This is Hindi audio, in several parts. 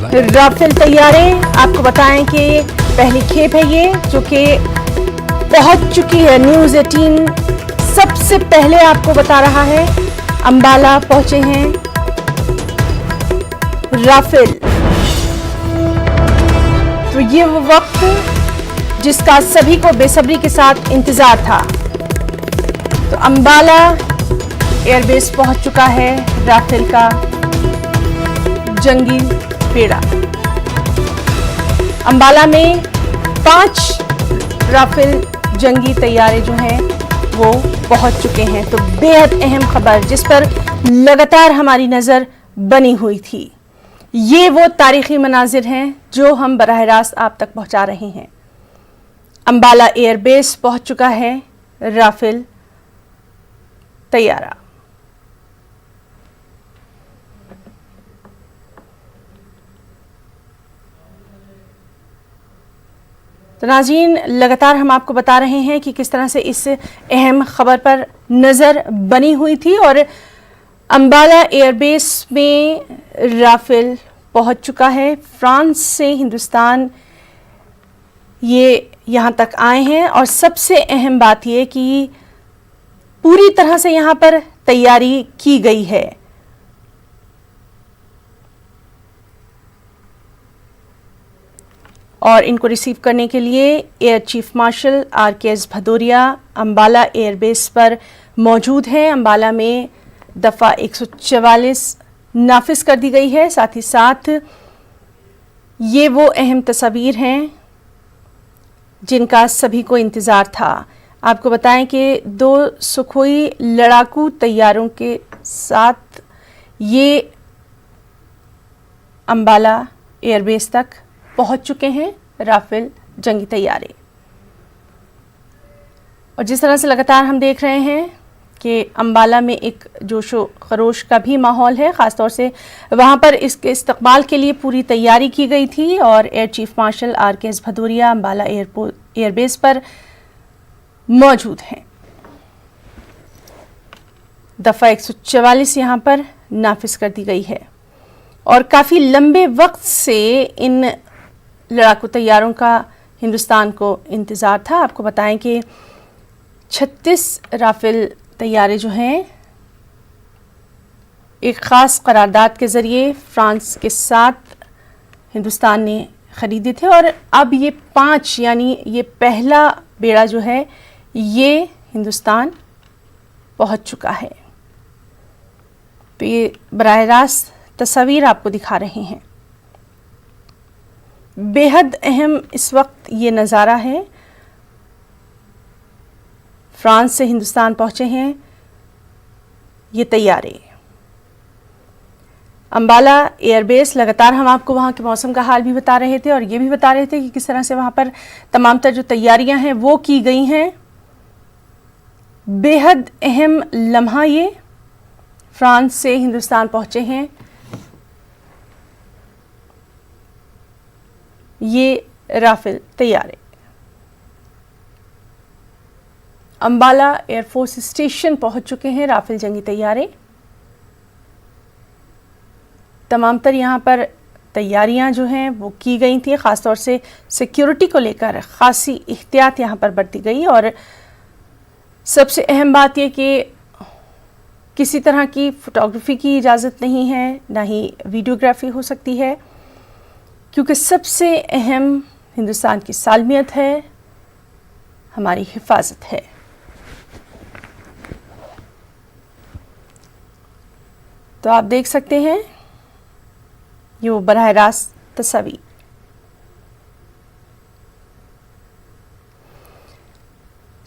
राफेल तैयारे आपको बताएं कि पहली खेप है ये जो कि पहुंच चुकी है। न्यूज़ 18 सबसे पहले आपको बता रहा है अंबाला पहुंचे हैं राफेल। तो ये वो वक्त जिसका सभी को बेसब्री के साथ इंतजार था। तो अंबाला एयरबेस पहुंच चुका है राफेल का जंगी बेड़ा। अंबाला में 5 राफेल जंगी तैयारे जो हैं वो पहुंच चुके हैं। तो बेहद अहम खबर जिस पर लगातार हमारी नजर बनी हुई थी, ये वो तारीखी मनाजिर हैं जो हम बराह रास्त आप तक पहुंचा रहे हैं। अंबाला एयरबेस पहुंच चुका है राफेल तैयारा। तो नाज़रीन, लगातार हम आपको बता रहे हैं कि किस तरह से इस अहम खबर पर नज़र बनी हुई थी और अंबाला एयरबेस में राफेल पहुंच चुका है। फ्रांस से हिंदुस्तान ये यहाँ तक आए हैं और सबसे अहम बात ये कि पूरी तरह से यहाँ पर तैयारी की गई है। और इनको रिसीव करने के लिए air chief marshal RKS Bhadauria Ambala airbase पर मौजूद हैं। अंबाला में दफ़ा 144 नाफिज कर दी गई है। साथ ही साथ ये वो अहम तस्वीर हैं जिनका सभी को इंतज़ार था। आपको बताएं कि 2 सुखोई लड़ाकू तैयारों के साथ ये अंबाला एयरबेस तक पहुंच चुके हैं राफेल जंगी तैयारे। और जिस तरह से लगातार हम देख रहे हैं कि अंबाला में एक जोशो खरोश का भी माहौल है, ख़ासतौर से वहाँ पर इसके इस्तकबाल के लिए पूरी तैयारी की गई थी। और air chief marshal RKS Bhadauria Ambala airbase पर मौजूद हैं। दफ़ा 144 यहाँ पर नाफिज कर दी गई है और काफ़ी लंबे वक्त से इन लड़ाकू तैयारों का हिंदुस्तान को इंतज़ार था। आपको बताएं कि 36 राफेल तैयारे जो हैं एक ख़ास करारदाद के ज़रिए फ्रांस के साथ हिंदुस्तान ने ख़रीदे थे और अब ये 5 यानी ये पहला बेड़ा जो है ये हिंदुस्तान पहुंच चुका है। तो ये बराह रास्त तस्वीर आपको दिखा रहे हैं। बेहद अहम इस वक्त ये नज़ारा है। फ्रांस से हिंदुस्तान पहुंचे हैं ये तैयारे। अंबाला एयरबेस, लगातार हम आपको वहाँ के मौसम का हाल भी बता रहे थे और ये भी बता रहे थे कि किस तरह से वहाँ पर तमाम तर जो तैयारियां हैं वो की गई हैं। बेहद अहम लम्हा ये, फ्रांस से हिंदुस्तान पहुंचे हैं ये राफेल तैयारे। अंबाला एयरफोर्स स्टेशन पहुंच चुके हैं राफेल जंगी तैयारे। तमाम तर यहाँ पर तैयारियां जो हैं वो की गई थी, ख़ासतौर से सिक्योरिटी को लेकर ख़ासी एहतियात यहाँ पर बरती गई। और सबसे अहम बात यह कि किसी तरह की फ़ोटोग्राफी की इजाज़त नहीं है, ना ही वीडियोग्राफी हो सकती है, क्योंकि सबसे अहम हिंदुस्तान की सालमियत है, हमारी हिफाजत है। तो आप देख सकते हैं ये वो बराह रास्त तस्वीर।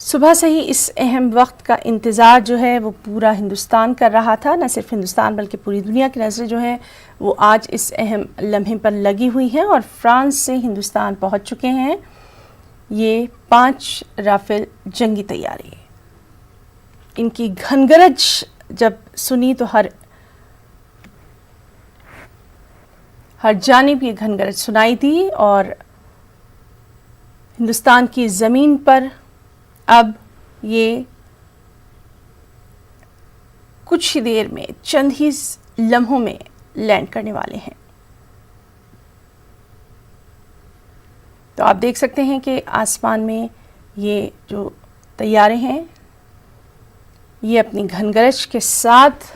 सुबह से ही इस अहम वक्त का इंतज़ार जो है वो पूरा हिंदुस्तान कर रहा था। न सिर्फ हिंदुस्तान बल्कि पूरी दुनिया की नज़रें जो हैं वो आज इस अहम लम्हे पर लगी हुई हैं। और फ्रांस से हिंदुस्तान पहुंच चुके हैं ये 5 राफेल जंगी तैयारे। इनकी घनगरज जब सुनी तो हर जानिब ये घनगरज सुनाई दी और हिंदुस्तान की ज़मीन पर अब ये कुछ ही देर में, चंद ही लम्हों में लैंड करने वाले हैं। तो आप देख सकते हैं कि आसमान में ये जो तैयारे हैं ये अपनी घनगरज के साथ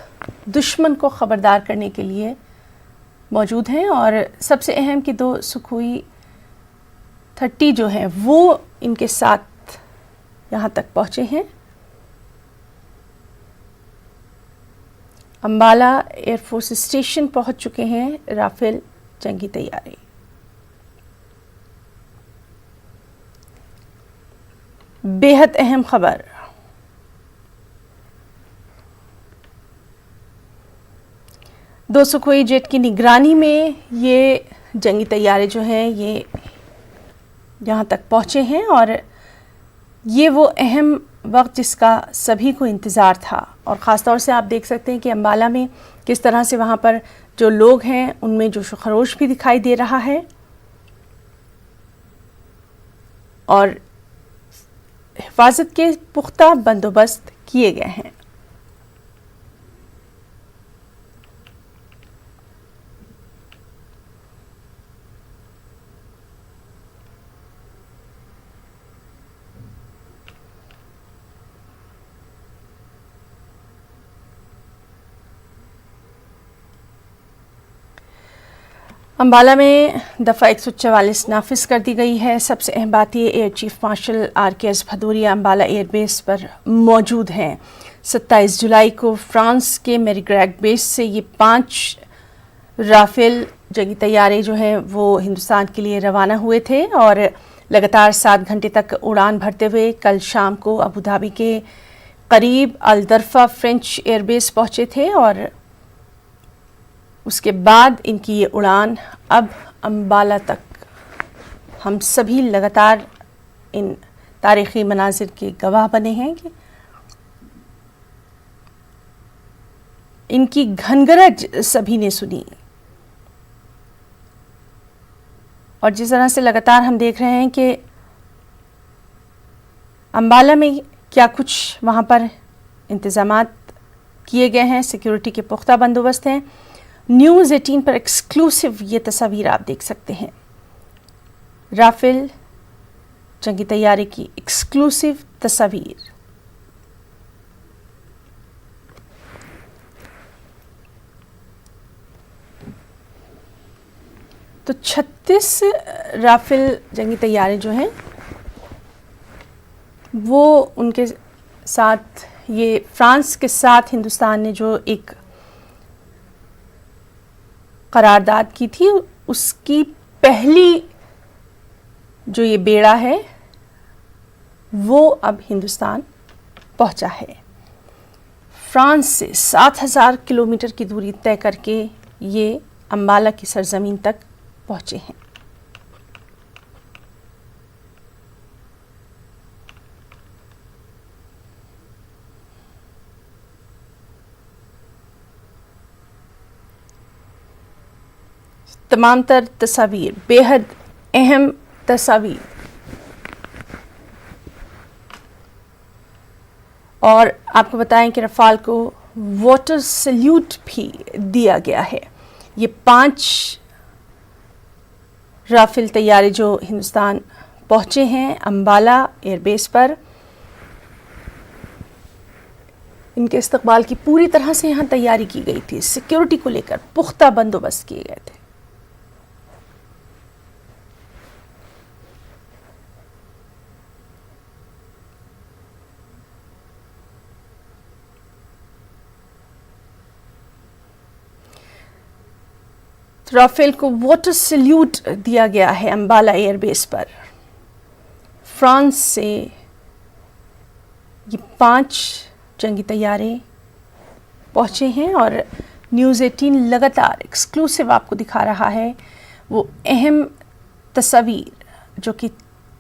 दुश्मन को ख़बरदार करने के लिए मौजूद हैं। और सबसे अहम कि 2 सुखोई 30 जो हैं वो इनके साथ यहाँ तक पहुँचे हैं। अम्बाला एयरफोर्स स्टेशन पहुँच चुके हैं राफेल जंगी तैयारे। बेहद अहम खबर, दो सुखोई जेट की निगरानी में ये जंगी तैयारे जो हैं ये यहाँ तक पहुँचे हैं और ये वो अहम वक्त जिसका सभी को इंतज़ार था। और ख़ास तौर से आप देख सकते हैं कि अम्बाला में किस तरह से वहाँ पर जो लोग हैं उनमें जोश व खरोश भी दिखाई दे रहा है और हिफाजत के पुख्ता बंदोबस्त किए गए हैं। अम्बाला में दफ़ा 144 नाफिज कर दी गई है। सबसे अहम बात ये air chief marshal RKS Bhadauria Ambala airbase पर मौजूद हैं। 27 जुलाई को फ्रांस के मेरीग्रैग बेस से ये 5 राफेल जंगी तैयारे जो हैं वो हिंदुस्तान के लिए रवाना हुए थे और लगातार 7 घंटे तक उड़ान भरते हुए कल शाम को अबू धाबी के करीब अल-दरफा फ्रेंच एयरबेस पहुँचे थे और उसके बाद इनकी ये उड़ान अब अम्बाला तक। हम सभी लगातार इन तारीख़ी मनाजिर के गवाह बने हैं कि इनकी घनगरज सभी ने सुनी और जिस तरह से लगातार हम देख रहे हैं कि अम्बाला में क्या कुछ वहाँ पर इंतज़ामात किए गए हैं, सिक्योरिटी के पुख्ता बंदोबस्त हैं। न्यूज़ 18 पर एक्सक्लूसिव ये तस्वीर आप देख सकते हैं, राफेल जंगी तैयारे की एक्सक्लूसिव तस्वीर। तो 36 राफेल जंगी तैयारे जो हैं वो उनके साथ ये फ्रांस के साथ हिंदुस्तान ने जो एक करारदाद की थी उसकी पहली जो ये बेड़ा है वो अब हिंदुस्तान पहुंचा है। फ्रांस से 7000 किलोमीटर की दूरी तय करके ये अम्बाला की सरजमीन तक पहुंचे हैं। तमाम तर तस्वीर बेहद अहम तस्वीर और आपको बताएं कि रफ़ाल को वाटर सल्यूट भी दिया गया है। ये 5 राफेल तैयारे जो हिंदुस्तान पहुंचे हैं अम्बाला एयरबेस पर, इनके इस्तकबाल की पूरी तरह से यहाँ तैयारी की गई थी। सिक्योरिटी को लेकर पुख्ता बंदोबस्त किए गए थे। राफेल को वाटर सल्यूट दिया गया है अम्बाला एयरबेस पर। फ्रांस से ये 5 जंगी तैयारे पहुँचे हैं और न्यूज़ 18 लगातार एक्सक्लूसिव आपको दिखा रहा है वो अहम तस्वीर जो कि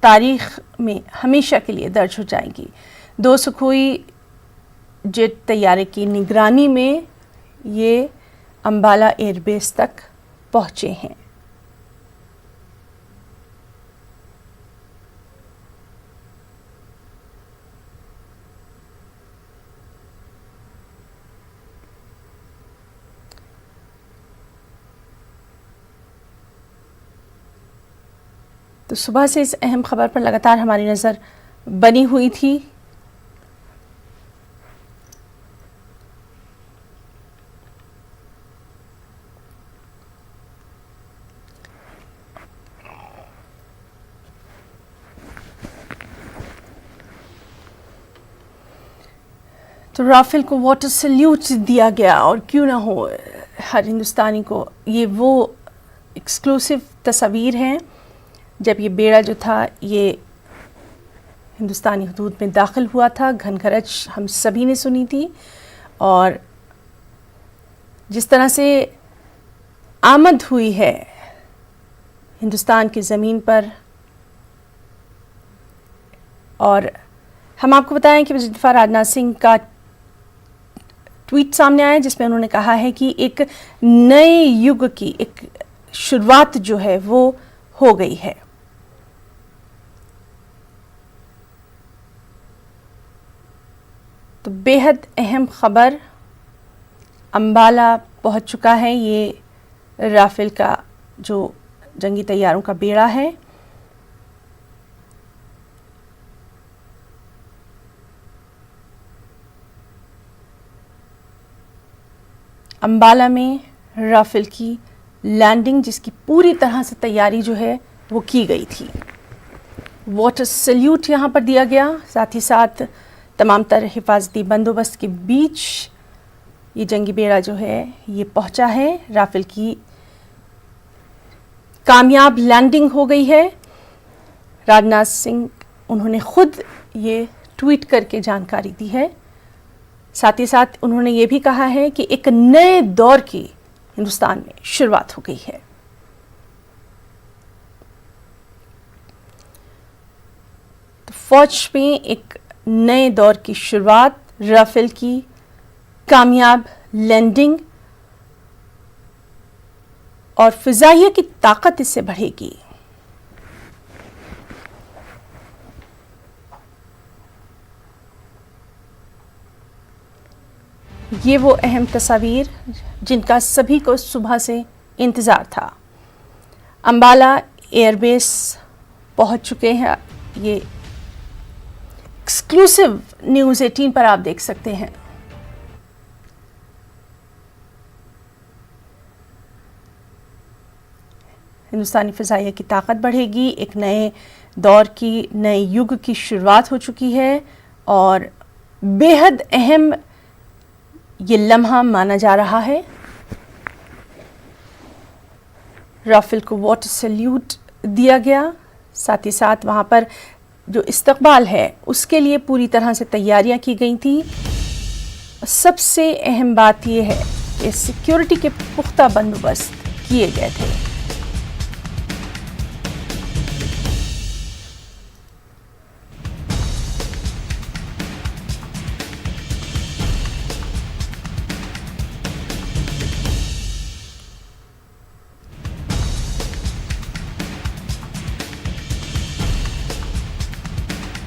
तारीख़ में हमेशा के लिए दर्ज हो जाएंगी। 2 सुखोई जेट तैयारे की निगरानी में ये अम्बाला एयरबेस तक पहुँचे हैं। तो सुबह से इस अहम खबर पर लगातार हमारी नज़र बनी हुई थी। तो राफेल को वाटर सल्यूट दिया गया, और क्यों ना हो, हर हिंदुस्तानी को ये वो एक्सक्लूसिव तस्वीर हैं जब ये बेड़ा जो था ये हिंदुस्तानी हदूद में दाखिल हुआ था। घनघरज हम सभी ने सुनी थी, और जिस तरह से आमद हुई है हिंदुस्तान की ज़मीन पर। और हम आपको बताएं कि वज़ीर दिफ़ा राजनाथ सिंह का ट्वीट सामने आया जिसमें उन्होंने कहा है कि एक नए युग की एक शुरुआत जो है वो हो गई है। तो बेहद अहम खबर, अंबाला पहुंच चुका है ये राफेल का जो जंगी तैयारों का बेड़ा है। अंबाला में राफेल की लैंडिंग, जिसकी पूरी तरह से तैयारी जो है वो की गई थी। वाटर सल्यूट यहाँ पर दिया गया, साथ ही साथ तमाम तरह हिफाजती बंदोबस्त के बीच ये जंगी बेड़ा जो है ये पहुंचा है। राफेल की कामयाब लैंडिंग हो गई है। राजनाथ सिंह उन्होंने खुद ये ट्वीट करके जानकारी दी है। साथ ही साथ उन्होंने ये भी कहा है कि एक नए दौर की हिंदुस्तान में शुरुआत हो गई है। तो फौज में एक नए दौर की शुरुआत, राफेल की कामयाब लैंडिंग, और फिजाइया की ताकत इससे बढ़ेगी। ये वो अहम तस्वीर जिनका सभी को सुबह से इंतज़ार था। अंबाला एयरबेस पहुंच चुके हैं। ये एक्सक्लूसिव न्यूज़ 18 पर आप देख सकते हैं। हिंदुस्तानी फ़िज़ाइया की ताकत बढ़ेगी, एक नए दौर की, नए युग की शुरुआत हो चुकी है, और बेहद अहम ये लम्हा माना जा रहा है। राफेल को वाटर सल्यूट दिया गया, साथ ही साथ वहाँ पर जो इस्तकबाल है उसके लिए पूरी तरह से तैयारियां की गई थी। सबसे अहम बात यह है कि सिक्योरिटी के पुख्ता बंदोबस्त किए गए थे।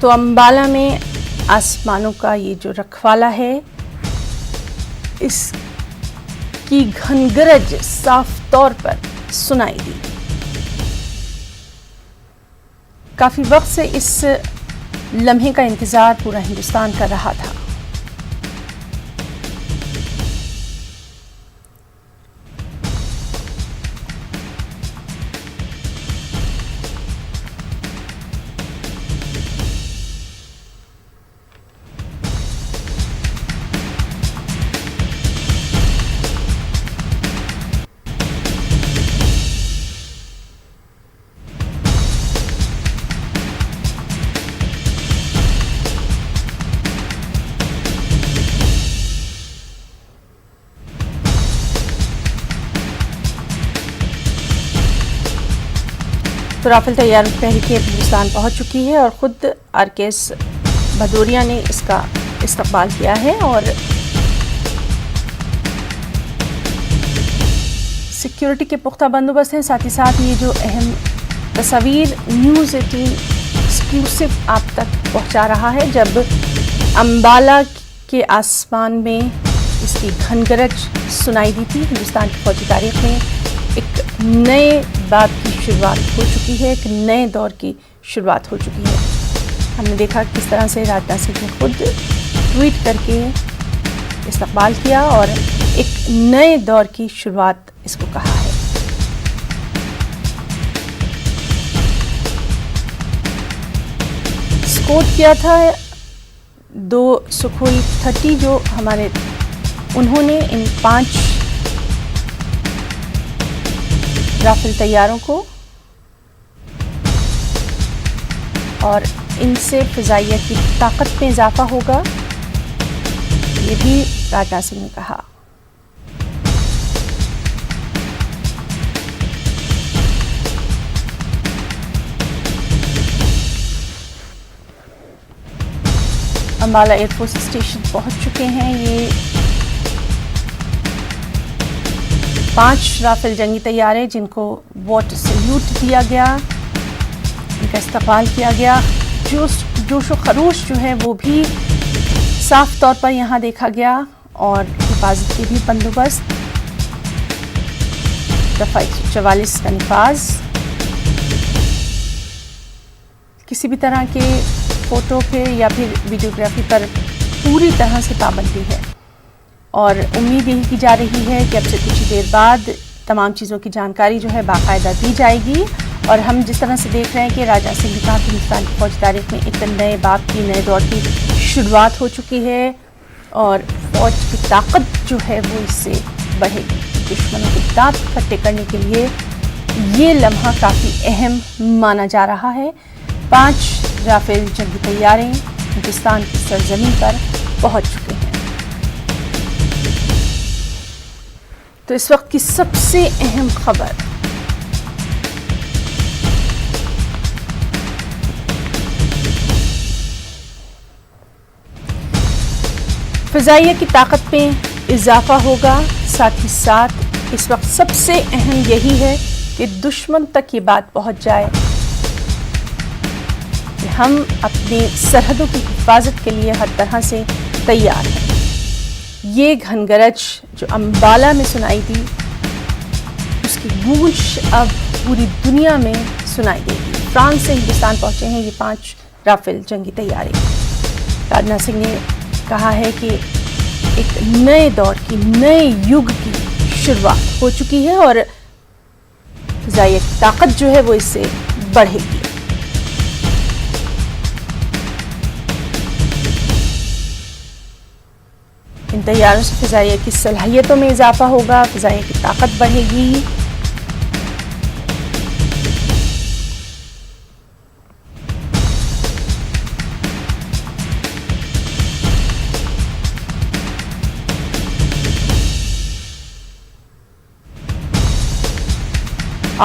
तो अंबाला में आसमानों का ये जो रखवाला है, इसकी घनगरज साफ तौर पर सुनाई दी। काफी वक्त से इस लम्हे का इंतजार पूरा हिंदुस्तान कर रहा था। तो राफेल तैयार तहरीक हिंदुस्तान पहुंच चुकी है, और ख़ुद आरकेएस भदौरिया ने इसका इस्तकबाल किया है, और सिक्योरिटी के पुख्ता बंदोबस्त हैं। साथ ही साथ ये जो अहम तस्वीर न्यूज़ 18 एक्सक्लूसिव आप तक पहुंचा रहा है, जब अंबाला के आसमान में इसकी घनगरज सुनाई दी थी। हिंदुस्तान की फौजी तारीख में एक नए बाब की शुरुआत हो चुकी है, एक नए दौर की शुरुआत हो चुकी है। हमने देखा किस तरह से राजनाथ सिंह ने खुद ट्वीट करके इस्तकबाल किया और एक नए दौर की शुरुआत इसको कहा है। स्कोर किया था 2 सुखोई 30 जो हमारे, उन्होंने इन 5 राफेल तैयारों को, और इनसे फ़िज़ाइया की ताकत में इजाफा होगा, ये भी राजनाथ सिंह ने कहा। अंबाला एयरफोर्स स्टेशन पहुंच चुके हैं ये 5 राफेल जंगी तैयारे, जिनको वाटर सल्यूट दिया गया, इनका इस्तकबाल किया गया। जोश व खरोश जो है वो भी साफ तौर पर यहाँ देखा गया, और हिफाजत के भी बंदोबस्त, दफ़ा 144 का निफाज, किसी भी तरह के फ़ोटो पे या फिर वीडियोग्राफी पर पूरी तरह से पाबंदी है। और उम्मीद यही की जा रही है कि अब से कुछ ही देर बाद तमाम चीज़ों की जानकारी जो है बाकायदा दी जाएगी। और हम जिस तरह से देख रहे हैं कि राजनाथ सिंह ने कहा कि हिंदुस्तान की फौज तारीख में एक नए बाब की, नए दौर की शुरुआत हो चुकी है, और फौज की ताकत जो है वो इससे बढ़ेगी। दुश्मनों के दांत खट्टे करने के लिए ये लम्हा काफ़ी अहम माना जा रहा है। 5 राफेल जंगी तैयारे हिंदुस्तान की सरजमीन पर पहुंच चुके हैं। तो इस वक्त की सबसे अहम खबर, फ़िज़ाइया की ताकत में इजाफा होगा। साथ ही साथ इस वक्त सबसे अहम यही है कि दुश्मन तक ये बात पहुंच जाए कि हम अपनी सरहदों की हिफाजत के लिए हर तरह से तैयार हैं। ये घनगरज जो अंबाला में सुनाई दी, उसकी गूंज अब पूरी दुनिया में सुनाई देगी। फ्रांस से हिंदुस्तान पहुंचे हैं ये 5 राफेल जंगी तैयारे। राजनाथ सिंह ने कहा है कि एक नए दौर की, नए युग की शुरुआत हो चुकी है, और फ़िज़ाइया की ताकत जो है वो इससे बढ़ेगी। इन तैयारों से फ़िज़ाइया की सलाहियतों में इजाफा होगा, फ़िज़ाइया की ताकत बढ़ेगी।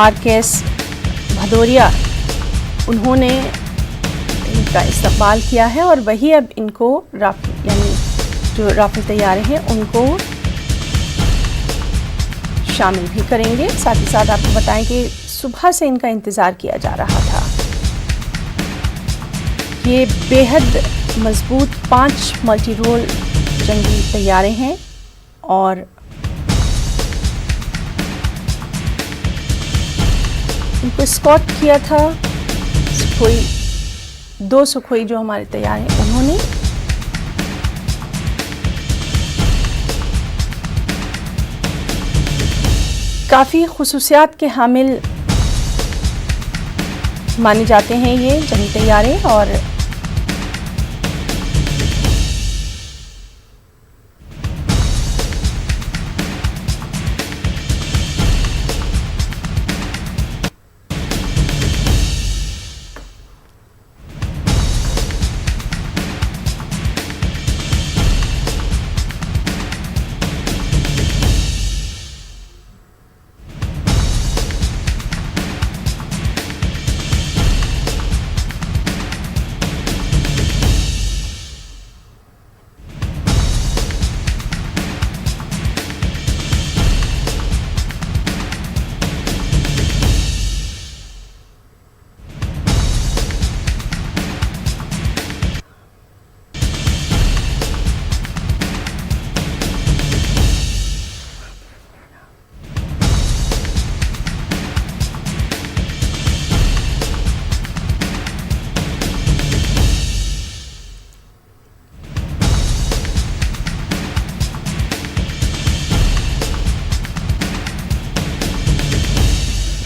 RKS भदौरिया, उन्होंने इनका इस्तकबाल किया है, और वही अब इनको राफेल, यानी जो राफेल तैयारे हैं उनको शामिल भी करेंगे। साथ ही साथ आपको बताएं कि सुबह से इनका इंतज़ार किया जा रहा था। ये बेहद मजबूत 5 मल्टी रोल जंगी तैयारे हैं, और इनको स्कॉट किया था सुखोई 2 सुखोई जो हमारे तैयार हैं उन्होंने। काफ़ी खुसूसियात के हामिल माने जाते हैं ये जंगी तैयारे, और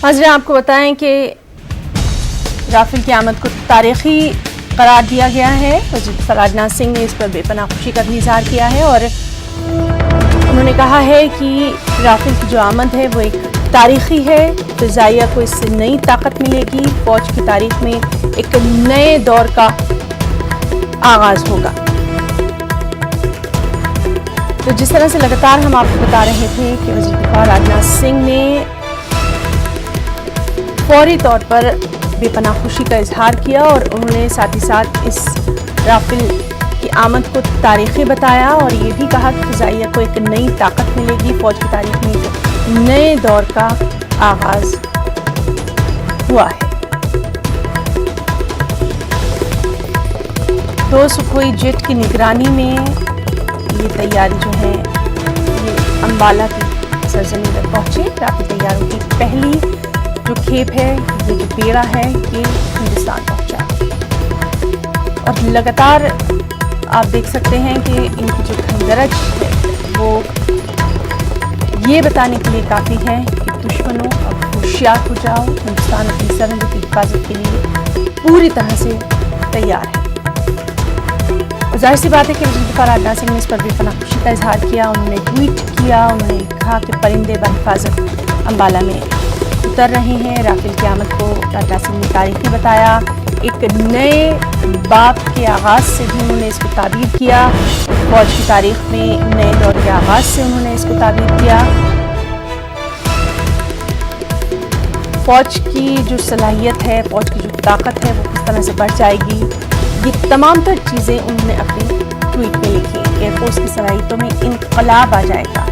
हाज़रीन, आपको बताएं कि राफेल की आमद को तारीखी करार दिया गया है। वज़ीर राजनाथ सिंह ने इस पर बेपनाह खुशी का भी इजहार किया है और उन्होंने कहा है कि राफेल की जो आमद है वो एक तारीखी है। फ़िज़ाइया को इससे नई ताकत मिलेगी। फ़ौज की तारीख में एक नए दौर का आगाज़ होगा। तो जिस तरह से लगातार हम आपको बता रहे थे कि वज़ीर दिफ़ा राजनाथ सिंह ने फौरी तौर पर बेपनाह खुशी का इजहार किया और उन्होंने साथ ही साथ इस राफेल की आमद को तारीखी बताया और ये भी कहा कि फ़िज़ाइया को एक नई ताकत मिलेगी। फ़ौज की तारीख में एक नए दौर का आगाज़ हुआ है। 2 सुखोई जेट की निगरानी में ये तैयारी जो है ये अम्बाला की सरजमीन पर पहुंचे। राफेल तैयारों की पहली जो खेप है, ये जो बेड़ा है, ये हिंदुस्तान पहुंचा और लगातार आप देख सकते हैं कि इनकी जो खंगरज है वो ये बताने के लिए काफ़ी है कि दुश्मनों अब होशियार हो जाओ। हिंदुस्तान अपनी सरहद की हिफाजत के लिए पूरी तरह से तैयार है। और जाहिर सी बात है कि वज़ीर दिफ़ा राजनाथ सिंह ने इस पर बेपनाह खुशी का इजहार किया। उन्होंने ट्वीट किया, उन्होंने कहा कि परिंदे बहिफाजत अम्बाला में उतर रहे हैं। राफेल की आमद को राजनाथ सिंह ने तारीखी बताया। एक नए बाब के आगाज़ से भी उन्होंने इसको ताबीर किया। फ़ौज की तारीख में नए दौर के आगाज़ से उन्होंने इसको ताबीर किया। फ़ौज की जो सलाहियत है, फ़ौज की जो ताकत है वो किस तरह से बढ़ जाएगी, ये तमाम तर चीज़ें उन्होंने अपने ट्वीट में लिखी। एयरफोर्स की सलाहियतों में इनकलाब आ जाएगा।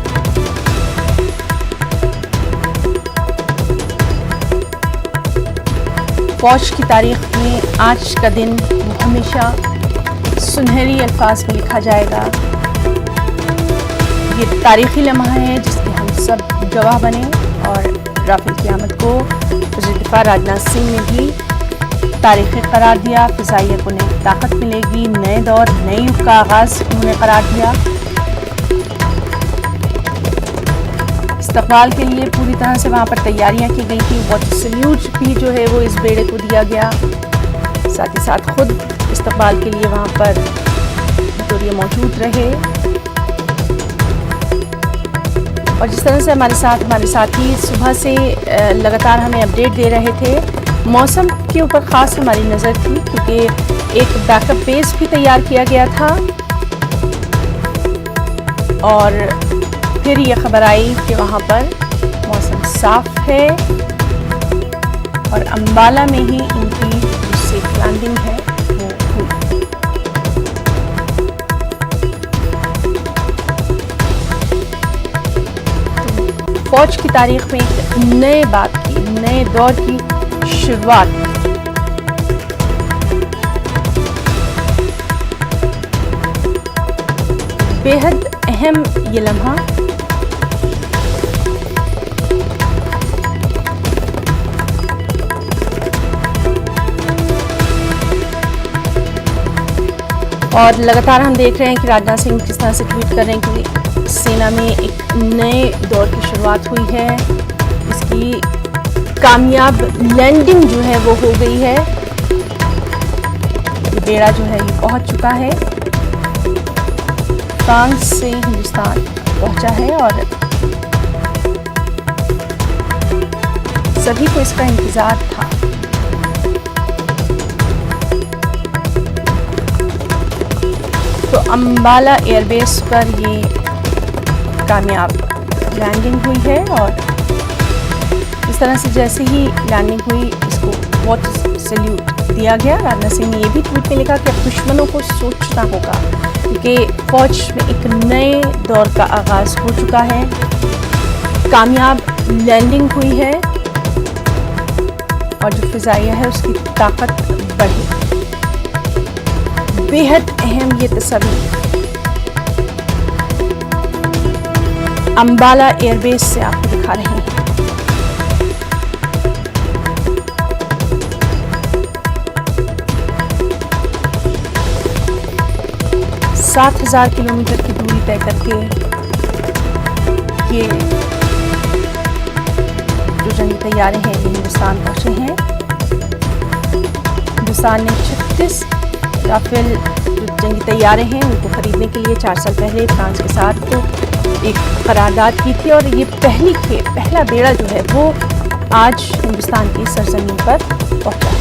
फ़ौज की तारीख में आज का दिन हमेशा सुनहरी अल्फाज में लिखा जाएगा। ये तारीखी लम्हा है जिसके हम सब गवाह बने और राफेल की आमद को वज़ीर दिफ़ा राजनाथ सिंह ने भी तारीखी करार दिया। फ़िज़ाइया को नई ताकत मिलेगी, नए दौर, नए युग का आगाज़ उन्होंने करार दिया। इस्तकबाल के लिए पूरी तरह से वहाँ पर तैयारियां की गई थी। वाटर सल्यूट भी जो है वो इस बेड़े को दिया गया। साथ ही साथ खुद इस्तकबाल के लिए वहाँ पर विक्टोरिया मौजूद रहे और जिस तरह से हमारे साथी सुबह से लगातार हमें अपडेट दे रहे थे, मौसम के ऊपर ख़ास हमारी नज़र थी क्योंकि एक बैकअप बेस भी तैयार किया गया था और फिर ये खबर आई कि वहाँ पर मौसम साफ है और अम्बाला में ही इनकी जो सेफ लैंडिंग है वो हुई। तो फ़ौज की तारीख में एक नए बात की, नए दौर की शुरुआत। बेहद अहम ये लम्हा और लगातार हम देख रहे हैं कि राजनाथ सिंह किस तरह से ट्वीट कर रहे हैं कि सेना में एक नए दौर की शुरुआत हुई है। इसकी कामयाब लैंडिंग जो है वो हो गई है। ये बेड़ा जो है ये पहुंच चुका है, फ्रांस से हिंदुस्तान पहुंचा है और सभी को इसका इंतज़ार था। तो अम्बाला एयरबेस पर ये कामयाब लैंडिंग हुई है और इस तरह से जैसे ही लैंडिंग हुई इसको वाटर सल्यूट दिया गया। राजनाथ सिंह ने ये भी ट्वीट में लिखा कि अब दुश्मनों को सोचना होगा क्योंकि फ़ौज में एक नए दौर का आगाज़ हो चुका है, कामयाब लैंडिंग हुई है और जो फ़िज़ाइया है उसकी ताकत बढ़ी। बेहद अहम ये तस्वीर अम्बाला एयरबेस से आपको दिखा रहे हैं। 7,000 किलोमीटर की दूरी तय करके ये जो जंगी तैयारे हैं ये हिंदुस्तान पहुंचे हैं। हिंदुस्तान ने 36 राफेल जो जंगी तैयारे हैं उनको खरीदने के लिए 4 साल पहले फ्रांस के साथ एक करारदाद की थी और ये पहला बेड़ा जो है वो आज हिंदुस्तान की सरजमीन पर पहुंचा है।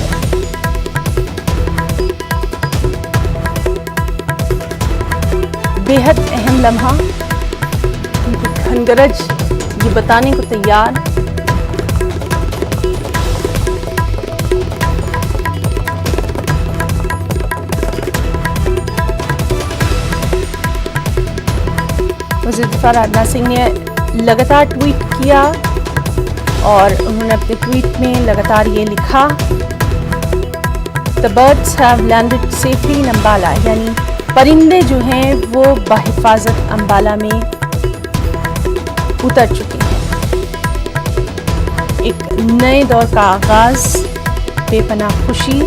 बेहद अहम लम्हा, उनकी खनगरज ये बताने को तैयार वज़ीर दिफ़ा राजनाथ सिंह ने लगातार ट्वीट किया और उन्होंने अपने ट्वीट में लगातार ये लिखा, the birds have landed safely in Ambala, यानी परिंदे जो हैं वो बाहिफाजत अम्बाला में उतर चुके हैं। एक नए दौर का आगाज, बेपनाह खुशी।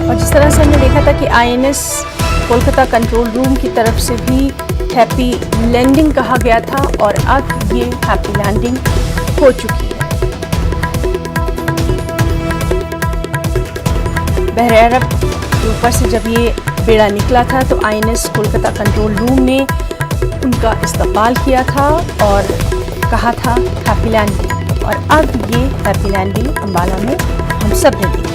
और जिस तरह से हमने देखा था कि INS कोलकाता कंट्रोल रूम की तरफ से भी हैप्पी लैंडिंग कहा गया था और अब ये हैप्पी लैंडिंग हो चुकी है। बहरे अरब के ऊपर से जब ये बेड़ा निकला था तो INS कोलकाता कंट्रोल रूम ने उनका इस्तकबाल किया था और कहा था हैप्पी लैंडिंग, और अब ये हैप्पी लैंडिंग अम्बाला में हम सब ने देखी।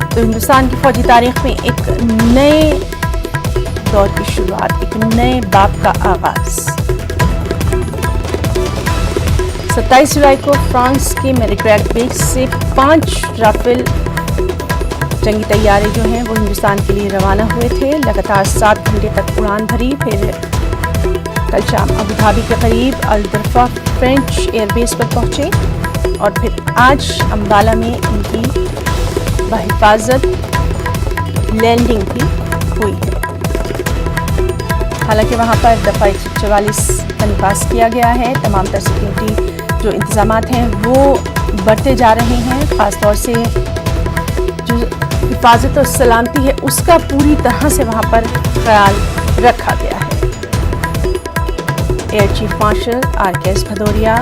तो हिंदुस्तान की फौजी तारीख में एक नए दौर की शुरुआत, एक नए बाब का आगाज। 27 जुलाई को फ्रांस के मेरिग्राक बेस से 5 राफेल जंगी तैयारे जो हैं वो हिंदुस्तान के लिए रवाना हुए थे। लगातार 7 घंटे तक उड़ान भरी, फिर कल शाम अबू धाबी के करीब अल दरफा फ्रेंच एयरबेस पर पहुंचे और फिर आज अम्बाला में इनकी बहिफाजत लैंडिंग भी हुई है। हालांकि वहां पर दफ़ा 144 का निकास किया गया है। तमाम तर सिक्योरिटी जो इंतजामात हैं वो बढ़ते जा रहे हैं, ख़ासतौर से जो हिफाजत और सलामती है उसका पूरी तरह से वहां पर ख्याल रखा गया है। Air chief marshal RKS Bhadauria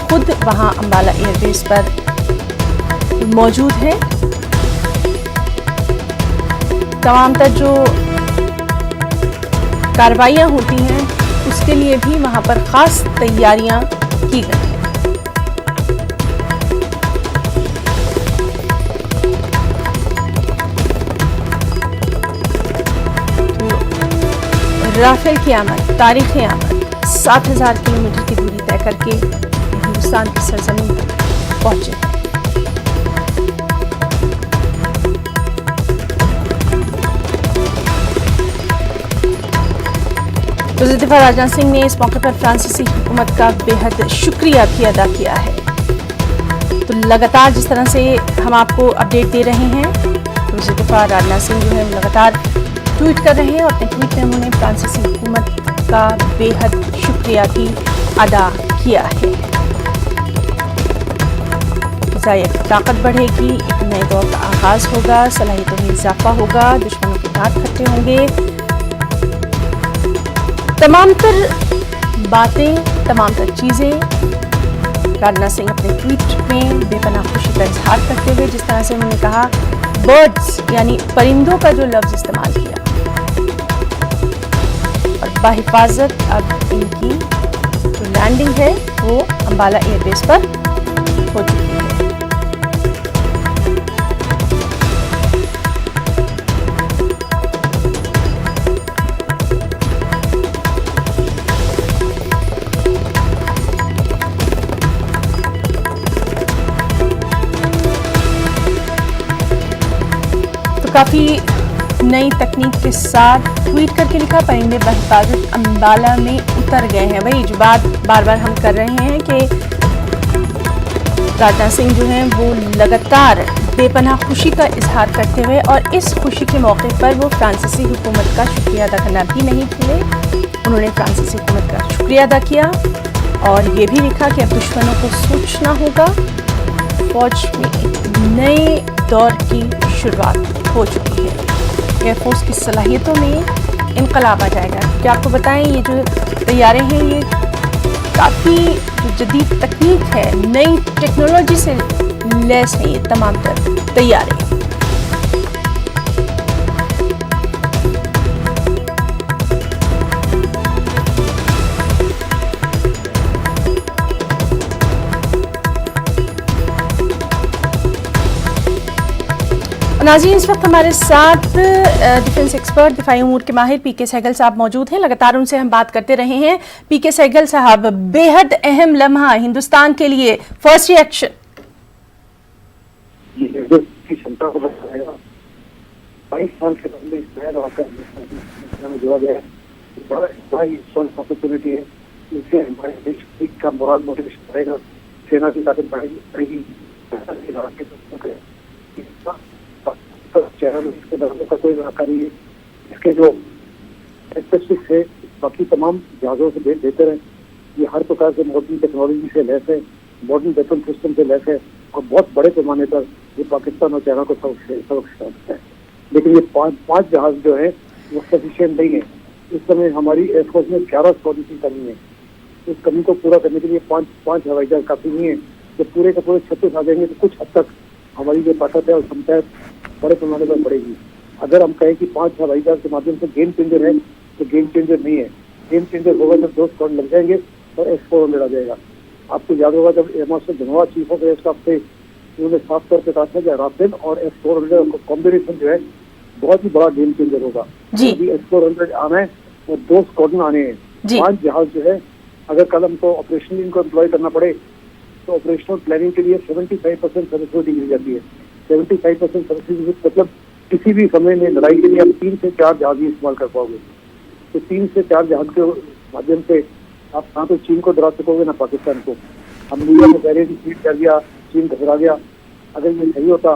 खुद वहां अम्बाला एयरबेस पर मौजूद हैं। तमाम तर जो कार्रवाइयाँ होती हैं उसके लिए भी वहाँ पर ख़ास तैयारियाँ की गई हैं। तो राफेल की आमद, तारीख़ी आमद, 7000 किलोमीटर की दूरी तय करके हिंदुस्तान की सरजमीन पर पहुँचे। वज़ीर दिफ़ा राजनाथ सिंह ने इस मौके पर फ्रांसीसी हुकूमत का बेहद शुक्रिया भी अदा किया है। तो लगातार जिस तरह से हम आपको अपडेट दे रहे हैं, वज़ीर दिफ़ा राजनाथ सिंह जो है वो लगातार ट्वीट कर रहे हैं और अपने ट्वीट में उन्होंने फ्रांसीसी हुकूमत का बेहद शुक्रिया भी अदा किया है। ज़ायद ताकत बढ़ेगी, एक नए दौर का आगाज़ होगा, सलाहियतों में इजाफा होगा, दुश्मनों के दांत खट्टे होंगे। तमाम तर बातें, तमाम तर चीज़ें राजनाथ सिंह अपने ट्वीट में बेपनाह खुशी का इजहार करते हुए, जिस तरह से उन्होंने कहा बर्ड्स यानी परिंदों का जो लफ्ज़ इस्तेमाल किया, और बाहिफाजत अब इनकी जो लैंडिंग है वो अम्बाला एयरबेस पर हो चुकी है। काफ़ी नई तकनीक के साथ ट्वीट करके लिखा, परिंदे बहिफाजत अम्बाला में उतर गए हैं। वही जो बात बार बार हम कर रहे हैं कि राजनाथ सिंह जो हैं वो लगातार बेपनाह खुशी का इजहार करते हुए और इस खुशी के मौके पर वो फ्रांसीसी हुकूमत का शुक्रिया अदा करना भी नहीं भूले। उन्होंने फ्रांसीसी हुकूमत का शुक्रिया अदा किया और ये भी लिखा कि अब दुश्मनों को सोचना होगा, फौज में एक नए दौर की शुरुआत हो चुकी है। एयरफोर्स की सलाहियतों में इनकलाब आ जाएगा। क्या आपको बताएं, ये जो तैयारे हैं ये काफ़ी जदीद तकनीक है, नई टेक्नोलॉजी से लैस हैं ये तमाम तर तैयारे। नाज़रीन, इस वक्त हमारे साथ डिफेंस एक्सपर्ट, दिफाई उमूर के माहिर पीके सहगल साहब मौजूद हैं। लगातार उनसे हम बात करते रहे हैं। पीके सहगल साहब, बेहद अहम लम्हा हिंदुस्तान के लिए, फर्स्ट रिएक्शन। क्षमता को बढ़ाएगा। 22 साल के पहले इस नया वाक़या में जोड़ा गया है, बड़ा ही अपॉर्चुनिटी है। इससे हमारे देश का मोरल मोटिवेशन बढ़ेगा, सेना की ताकत बढ़ेगी। चेहरा में इसके दर्जों का कोई इलाका नहीं है। इसके जो स्पेसिफिक्स है बाकी तमाम जहाज़ों से बेहतर है। ये हर प्रकार से मॉडर्न टेक्नोलॉजी से लैस है, मॉडर्न वेपन सिस्टम से लैस है और बहुत बड़े पैमाने पर ये पाकिस्तान और चाइना को सबक सिखाता है। लेकिन ये पाँच जहाज जो है वो सफिशिएंट नहीं है। इस समय हमारी एयरफोर्स में 11 स्क्वाड्रन की कमी है। इस कमी को पूरा करने के लिए पाँच हवाई जहाज काफ़ी नहीं है। जब पूरे के पूरे 36 आ जाएंगे तो कुछ हद तक हमारी जो ताकत है और क्षमता है बड़े पैमाने पर बढ़ेगी। अगर हम कहें कि 5 हवाई जहाज के माध्यम से गेम चेंजर है तो गेम चेंजर नहीं है। गेम चेंजर होगा जब 2 स्क्वाड लग जाएंगे और S-400 आ जाएगा। आपको याद होगा जब air marshal Dhanoa chief of air staff थे, उन्होंने साफ तौर पर कहा था कि राफेल और S-400 कॉम्बिनेशन जो है बहुत ही बड़ा गेम चेंजर होगा। अभी S-400 आना है और 2 स्क्वाड्रन आने हैं। 5 जहाज जो है अगर कल हमको ऑपरेशनली इनको एम्प्लॉय करना पड़े तो ऑपरेशनल प्लानिंग के लिए 75% सर्विसिबिलिटी मिल जाती है। 75% सर्विसिबिलिटी मतलब किसी भी समय में लड़ाई के लिए आप 3 से 4 जहाज ही इस्तेमाल कर पाओगे। तो 3 से 4 जहाज के माध्यम से आप ना तो चीन को डरा सकोगे ना पाकिस्तान को। हम मीडिया में पहले भी ट्वीट कर दिया, चीन घबरा गया। अगर ये सही होता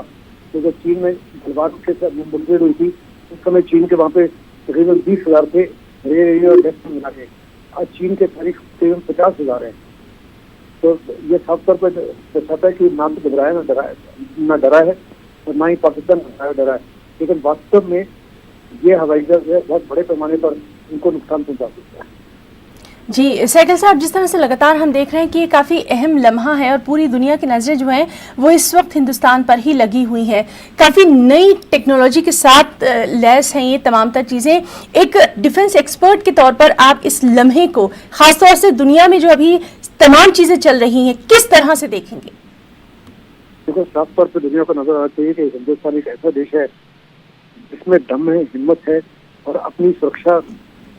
तो जब चीन में गलवान के साथ मुठभेड़ हुई थी उस समय चीन के वहाँ पे तकरीबन 20,000 थे रेडियो और डेस्क मिला के। आज चीन के तारीख तकरीबन 50,000 है। तो ये साफ तौर पर दर्शाता है कि ना तो घबराया ना डरा है और ना ही पाकिस्तान डरा है। लेकिन वास्तव में ये हवाई जहाज है बहुत बड़े पैमाने पर इनको नुकसान पहुंचा सकता है। जी सहगल साहब, जिस तरह से लगातार हम देख रहे हैं कि ये काफ़ी अहम लम्हा है और पूरी दुनिया की नज़रें जो हैं वो इस वक्त हिंदुस्तान पर ही लगी हुई हैं। काफ़ी नई टेक्नोलॉजी के साथ लैस हैं ये तमाम तर चीज़ें। एक डिफेंस एक्सपर्ट के तौर पर आप इस लम्हे को ख़ासतौर से दुनिया में जो अभी तमाम चीज़ें चल रही हैं किस तरह से देखेंगे? देखो, साफ तौर पर दुनिया को नजर आना चाहिए कि हिंदुस्तान एक ऐसा देश है जिसमें दम है, हिम्मत है और अपनी सुरक्षा,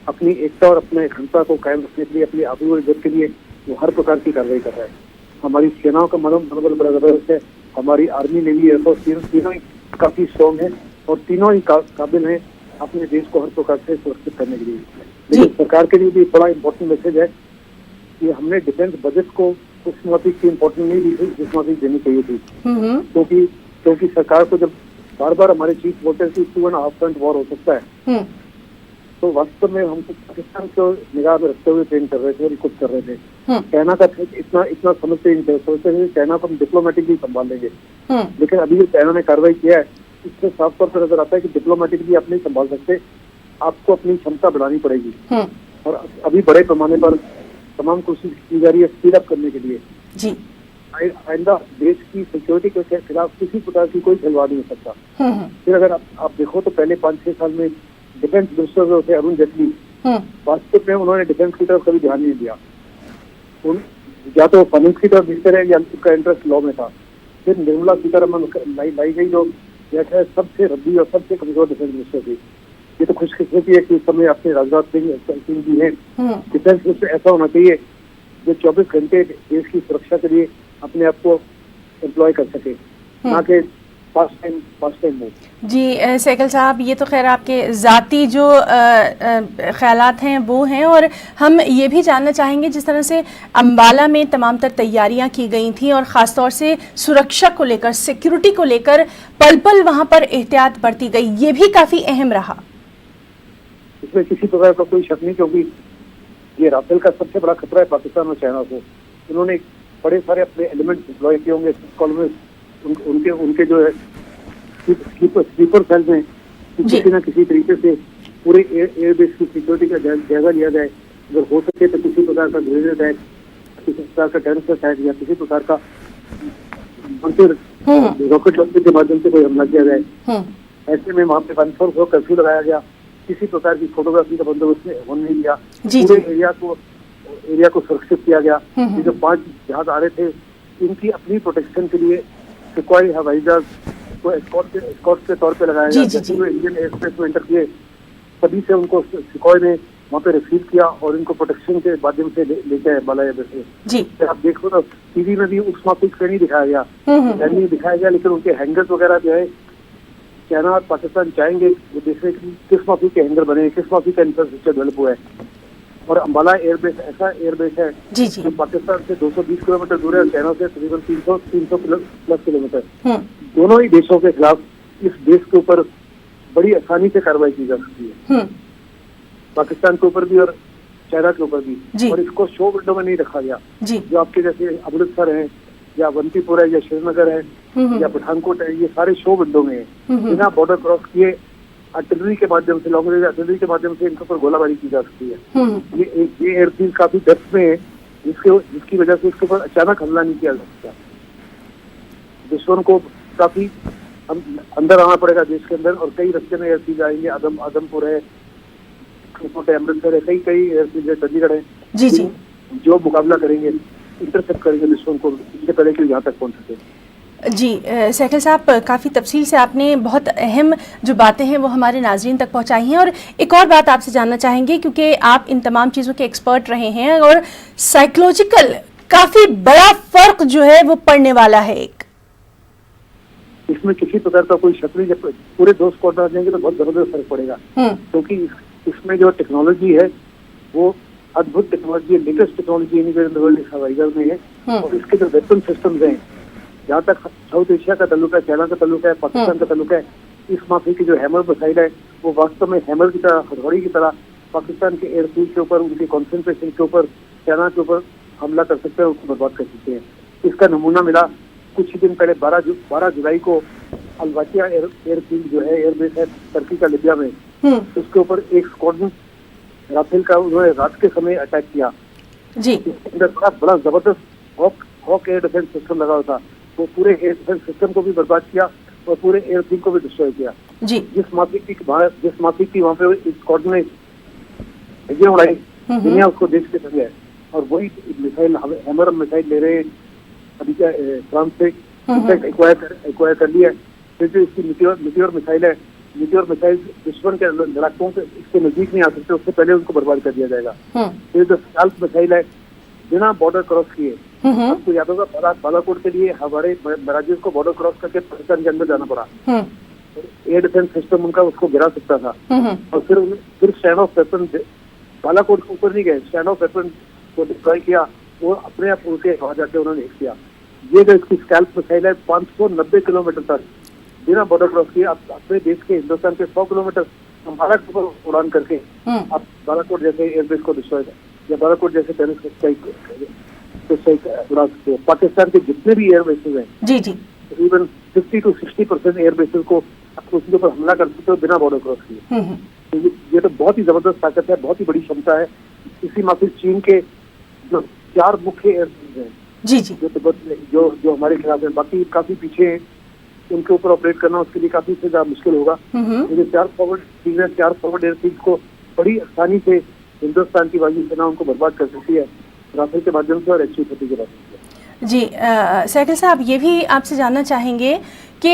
अपनी एकता और अपने अखंडता को कायम रखने के लिए, अपनी आबरू इज्जत के लिए वो हर प्रकार की कार्रवाई कर रहा है। हमारी सेनाओं का मनोबल बड़ा जबरदस्त है। हमारी आर्मी, नेवी, एयरफोर्स तीनों ही काफी स्ट्रॉन्ग है और तीनों ही काबिल हैं अपने देश को हर प्रकार से सुरक्षित करने के लिए। लेकिन सरकार के लिए भी बड़ा इंपॉर्टेंट मैसेज है कि हमने डिफेंस बजट को उस मुताबिक की इम्पोर्टेंस नहीं दी थी जिस मुताबिक देनी चाहिए थी। क्योंकि सरकार को जब बार बार हमारे चीफ बोलते हैं कि 2.5 फ्रंट वॉर हो सकता है, तो वास्तव में हम पाकिस्तान को निगाह में रखते हुए ट्रेन कर रहे थे और कुछ कर रहे थे। चाइना का इतना समझते ही नहीं, सोचते थे चाइना को हम डिप्लोमेटिकली संभाल लेंगे। लेकिन अभी जो चाइना ने कार्रवाई किया है इससे साफ तौर पर नजर आता है कि डिप्लोमेटिकली आप नहीं संभाल सकते, आपको अपनी क्षमता बढ़ानी पड़ेगी। और अभी बड़े पैमाने पर तमाम कोशिश की जा रही है स्पीड अप करने के लिए। आइंदा देश की सिक्योरिटी के खिलाफ किसी प्रकार की कोई खिलवाड़ नहीं हो सकता। फिर अगर आप देखो तो पहले 5-6 साल में डिफेंस मिनिस्टर जो थे अरुण जेटली, वास्तव में उन्होंने डिफेंस की तरफ कभी ध्यान नहीं दिया। या तो फाइनेंस की तरफ देखते रहे या उनका इंटरेस्ट लॉ में था। फिर निर्मला सीतारमन लाई गई जो सबसे रद्दी और सबसे कमजोर डिफेंस मिनिस्टर थी। ये तो खुशकिस्मती है कि इस समय अपने राजनाथ सिंह जी हैं। डिफेंस मिनिस्टर ऐसा होना चाहिए जो 24 घंटे देश की सुरक्षा के लिए अपने आप को एम्प्लॉय कर सके, ना कि पास टाइम हो। जी सहगल साहब, ये तो खैर आपके ज़ाती जो ख्यालात हैं वो हैं, और हम ये भी जानना चाहेंगे जिस तरह से अम्बाला में तमाम तर तैयारियां की गई थी और ख़ास तौर से सुरक्षा को लेकर, सिक्योरिटी को लेकर पल पल वहाँ पर एहतियात बरती गई, ये भी काफ़ी अहम रहा। इसमें किसी प्रकार का कोई शक नहीं, क्योंकि ये राफेल का सबसे बड़ा खतरा है पाकिस्तान और चाइना को। उन्होंने बड़े सारे अपने एलिमेंट डिप्लॉय किए होंगे, उनके उनके जो है स्लीपर सेल में किसी न किसी तरीके से पूरे एयरबेस की सिक्योरिटी का जायजा लिया जाए। अगर हो सके तो किसी प्रकार का ग्रेनेड अटैक, किसी प्रकार का टेररिस्ट अटैक या किसी प्रकार का रॉकेट लॉन्चर के माध्यम से कोई हमला किया जाए। ऐसे में वहाँ पे 144 कर्फ्यू लगाया गया, किसी प्रकार की फोटोग्राफी का बंदोबस्त होने नहीं दिया, पूरे एरिया को सुरक्षित किया गया। ये जो 5 जहाज आ रहे थे इनकी अपनी प्रोटेक्शन के लिए सुखोई हवाई जहाज को एस्कॉर्ट के तौर पे लगाया गया। जैसे वो इंडियन एयर स्पेस में एंटर किए तभी से उनको सुखोई ने वहाँ पे रिसीव किया और इनको प्रोटेक्शन के माध्यम से लेके आए बाला एयरबेस से। आप देखो तो टीवी में भी उस माफिक से नहीं दिखाया गया, नहीं दिखाया गया, लेकिन उनके हैंगर्स वगैरह जो है चाइना और पाकिस्तान चाहेंगे वो देखें कि किस माफी के हैंगर बने, किस माफी का इंफ्रास्ट्रक्चर डेवलप हुआ है। और अम्बाला एयरबेस ऐसा एयरबेस है जो पाकिस्तान से 220 किलोमीटर दूर है और चाइना से तकरीबन 300 प्लस किलोमीटर। दोनों ही देशों के खिलाफ इस देश के ऊपर बड़ी आसानी से कार्रवाई की जा सकती है, पाकिस्तान के ऊपर भी और चाइना के ऊपर भी। और इसको शो विंडो में नहीं रखा गया। जो आपके जैसे अमृतसर है या अवंतीपुर है या श्रीनगर है या पठानकोट है, ये सारे शो विंडो में है। बिना बॉर्डर क्रॉस किए आर्टिलरी के माध्यम से, लॉन्ग रेंज आर्टिलरी के माध्यम से इनके ऊपर गोलाबारी की जा सकती है। ये एयरफील्ड काफी डेप्थ में है, जिसकी वजह से इसके ऊपर अचानक हमला नहीं किया जा सकता। दुश्मन को काफी अंदर आना पड़ेगा देश के अंदर, और कई रास्ते में एयरफील्ड आएंगे। आदमपुर है, अमृतसर है, कई एयरफील्ड है, चंडीगढ़ है, जो मुकाबला करेंगे, इंटरसेप्ट करेंगे दुश्मन को इससे पहले कि यहाँ तक पहुँच सके। जी सहगल साहब, काफ़ी तफसील से आपने बहुत अहम जो बातें हैं वो हमारे नाज़रीन तक पहुंचाई हैं। और एक और बात आपसे जानना चाहेंगे, क्योंकि आप इन तमाम चीज़ों के एक्सपर्ट रहे हैं और साइकोलॉजिकल काफ़ी बड़ा फ़र्क जो है वो पड़ने वाला है। इसमें किसी प्रकार का कोई शक नहीं, जब पूरे 2 स्क्वाड आ जाएंगे तो बहुत जबरदस्त फर्क पड़ेगा, क्योंकि इसमें जो टेक्नोलॉजी है वो अद्भुत टेक्नोलॉजी है, लेटेस्ट टेक्नोलॉजी वर्ल्ड हवाई जहाज में है। और इसके जो वेपन सिस्टम्स हैं, जहाँ तक साउथ एशिया का ताल्लुक है, चाइना का ताल्लुक है, पाकिस्तान का ताल्लुक है, इस माफी की जो हैमर मिसाइल है वो वास्तव में हैमर की तरह, हथौड़ी की तरह पाकिस्तान के एयरफील्ड के ऊपर, उनकी कॉन्सेंट्रेशन के ऊपर, चाइना के ऊपर हमला कर सकते हैं, उसको बर्बाद कर सकते हैं। इसका नमूना मिला कुछ ही दिन पहले 12 जुलाई को अल-वाकिया एयरफील्ड जो है, एयरबेस है टर्की का लिबिया में, उसके ऊपर एक स्क्वाड्रन राफेल का उन्होंने रात के समय अटैक किया। इसके अंदर बड़ा जबरदस्त हॉक एयर डिफेंस सिस्टम लगा हुआ था, वो पूरे एयर डिफेंस सिस्टम को भी बर्बाद किया और पूरे एयरफील्ड को भी डिस्ट्रॉय किया। जिस माफिक की वहाँ पे स्क्वाड्रन ने उड़ाई, दुनिया उसको देख के चल है। और वही मिसाइल हैमर मिसाइल ले रहे हैं अभी क्या फ्रांस से एक्वायर कर लिया है। फिर जो इसकी मिटियोर मिसाइल है, मिटियोर मिसाइल दुश्मन के लड़ाकों के इसके नजदीक नहीं आ सकते, उससे पहले उनको बर्बाद कर दिया जाएगा। फिर जो स्कैल्प मिसाइल है, बिना बॉर्डर क्रॉस किए, आपको याद होगा बालाकोट के लिए हमारे राज्य को बॉर्डर क्रॉस करके पाकिस्तान के अंदर जाना पड़ा। एयर डिफेंस सिस्टम उनका उसको गिरा सकता था। और फिर स्टैंड ऑफ वेपन, बालाकोट के ऊपर नहीं गए, स्टैंड ऑफ वेपन को डिप्लॉय किया, वो अपने आप उनके वहां जाके उन्होंने हिट किया। ये जो इसकी स्कैल्प मिसाइल है 590 किलोमीटर तक बिना बॉर्डर क्रॉस किए अपने देश के, हिंदुस्तान के 100 किलोमीटर अम्बाला के ऊपर उड़ान करके आप बालाकोट जैसे एयरबेस को डिस्ट्रॉय या बालाकोट जैसे टेररिस्ट स्ट्राइक उड़ा सकते हैं। पाकिस्तान के जितने भी एयरबेसेज हैं, तकरीबन 50 to 60% एयरबेसेज को उसके ऊपर हमला कर सकते हो बिना बॉर्डर क्रॉस किए। ये तो बहुत ही जबरदस्त ताकत है, बहुत ही बड़ी क्षमता है। इसी माफी चीन के जो 4 मुख्य एयरबेस हैं जो हमारे खिलाफ है, बाकी काफी पीछे हैं, उनके ऊपर ऑपरेट करना उसके लिए काफी से ज्यादा मुश्किल होगा। लेकिन 4 फॉरवर्ड एयरफील्ड को बड़ी आसानी से हिंदुस्तान की वायुसेना उनको बर्बाद कर सकती है, राफेल के माध्यम से और H-230 के माध्यम से। सहगल साहब, ये भी आपसे जानना चाहेंगे कि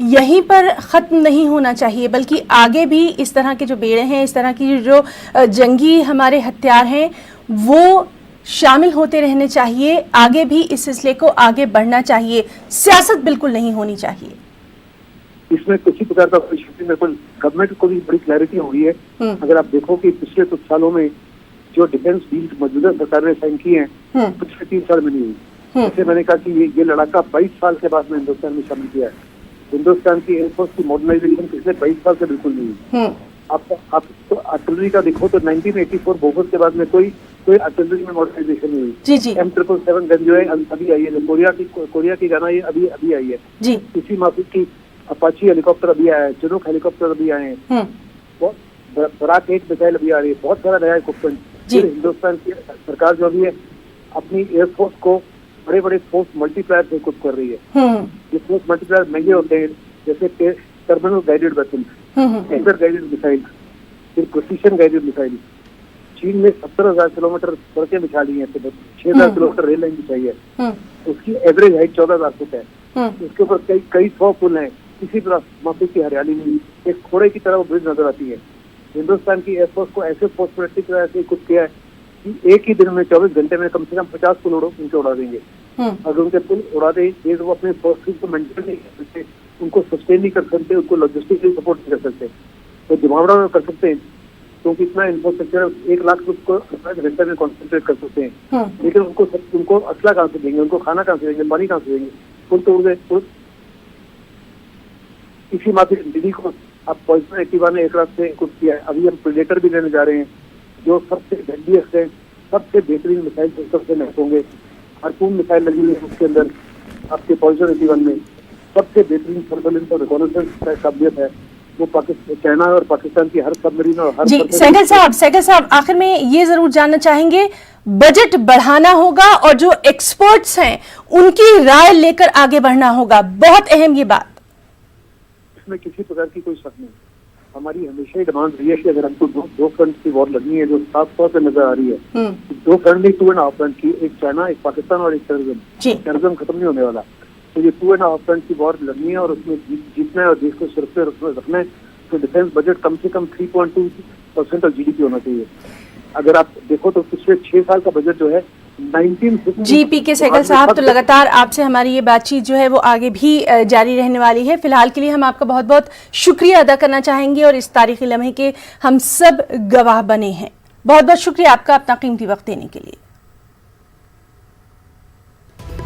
यहीं पर ख़त्म नहीं होना चाहिए, बल्कि आगे भी इस तरह के जो बेड़े हैं, इस तरह की जो जंगी हमारे हथियार हैं, वो शामिल होते रहने चाहिए, आगे भी इस सिलसिले को आगे बढ़ना चाहिए, सियासत बिल्कुल नहीं होनी चाहिए। इसमें किसी प्रकार का कोई शक्ति में गवर्नमेंट को भी बड़ी क्लैरिटी हो रही है। अगर आप देखो कि पिछले कुछ सालों में जो डिफेंस डील मौजूदा सरकार ने साइन की है, पिछले 3 साल में नहीं हुई। जैसे मैंने कहा कि ये लड़ाका 22 साल के बाद में हिंदुस्तान में शामिल किया है। हिंदुस्तान की एयरफोर्स की मॉडर्नाइजेशन पिछले 22 साल से बिल्कुल नहीं हुई। आर्टिलरी का देखो तो 1984 बोफोर्स के बाद में कोई आर्टिलरी में मॉडर्नाइजेशन नहीं हुई। जी जी M777 गन जो है अभी आई है, जो कोरिया की गन है अभी आई है जी। इसी माफिक की अपाची हेलीकॉप्टर अभी आया है, चिनूक हेलीकॉप्टर अभी आए हैं, बहुत बराक 8 मिसाइल अभी आ रही है, बहुत सारा नया इक्विपमेंट। फिर हिंदुस्तान की सरकार जो अभी है अपनी एयरफोर्स को बड़े बड़े फोर्स मल्टीप्लायर से इक्विप कर रही है। ये फोर्स मल्टीप्लायर महंगे होते हैं, जैसे terminal guided weapon, anchor guided missile, फिर प्रोसिशन गाइडेड मिसाइल। चीन में 70,000 किलोमीटर सड़कें बिछा ली है, 6,000 किलोमीटर रेल लाइन बिछाई है, उसकी एवरेज हाइट 14,000 फुट है, उसके ऊपर कई 100 पुल हैं, किसी तरह माफी की हरियाली में एक घोड़े की तरह वो ब्रिज नजर आती है। हिंदुस्तान की एयरफोर्स को ऐसे फोर्स तरह से इक्विप किया है कि एक ही दिन में 24 घंटे में कम से कम 50 पुल उनके उड़ा देंगे। अगर उनके पुल उड़ा दें वो अपने फोर्सेस को मेंटेन नहीं कर सकते, उनको सस्टेन नहीं कर सकते, उनको लॉजिस्टिकली सपोर्ट नहीं कर सकते, तो जमावड़ा में कर सकते हैं क्योंकि इतना इंफ्रास्ट्रक्चर 1 लाख लोग को घंटे में कॉन्सेंट्रेट कर सकते हैं। लेकिन उनको असला कहाँ से देंगे, उनको खाना कहाँ से देंगे, पानी कहाँ से देंगे? पुल तोड़ गए। इसी माफी दिल्ली को अब पॉइजन 81 ने एक रात से कुछ किया है। अभी हम प्रेडेटर भी लेने जा रहे हैं जो सबसे डेडलीस्ट है, सबसे बेहतरीन मिसाइल सिस्टम से मैच होंगे। हार्पून मिसाइल लगी हुई है उसके अंदर, आपके पॉइजन 81 में सबसे बेहतरीन सर्वेलेंस और रिकॉनेसेंस काबिलियत है। वो चाइना और पाकिस्तान की हर सबमरीन और हर जी। सहगल साहब आखिर में ये जरूर जानना चाहेंगे, बजट बढ़ाना होगा और जो एक्सपर्ट्स हैं उनकी राय लेकर आगे बढ़ना होगा, बहुत अहम ये बात। इसमें किसी प्रकार की कोई शक नहीं। हमारी हमेशा ही डिमांड रही है कि अगर हमको दो फ्रंट की वॉर लड़नी है जो साफ तौर पर नजर आ रही है, दो फ्रंट नहीं 2.5 फ्रंट की, एक चाइना, एक पाकिस्तान और एक टेररिज्म खत्म नहीं होने वाला। तो ये 2.5 फ्रंट की वॉर लड़नी है और उसमें जीतना है और देश को सुरक्षित रखना है। तो डिफेंस बजट कम से कम 3.2% ऑफ GDP होना चाहिए। अगर आप देखो तो पिछले 6 साल का बजट जो है 1950 जी। पीके सहगल साहब, तो लगातार आपसे हमारी ये बातचीत जो है वो आगे भी जारी रहने वाली है। फिलहाल के लिए हम आपका बहुत बहुत शुक्रिया अदा करना चाहेंगे और इस तारीखी लम्हे के हम सब गवाह बने हैं। बहुत बहुत शुक्रिया आपका अपना कीमती वक्त देने के लिए।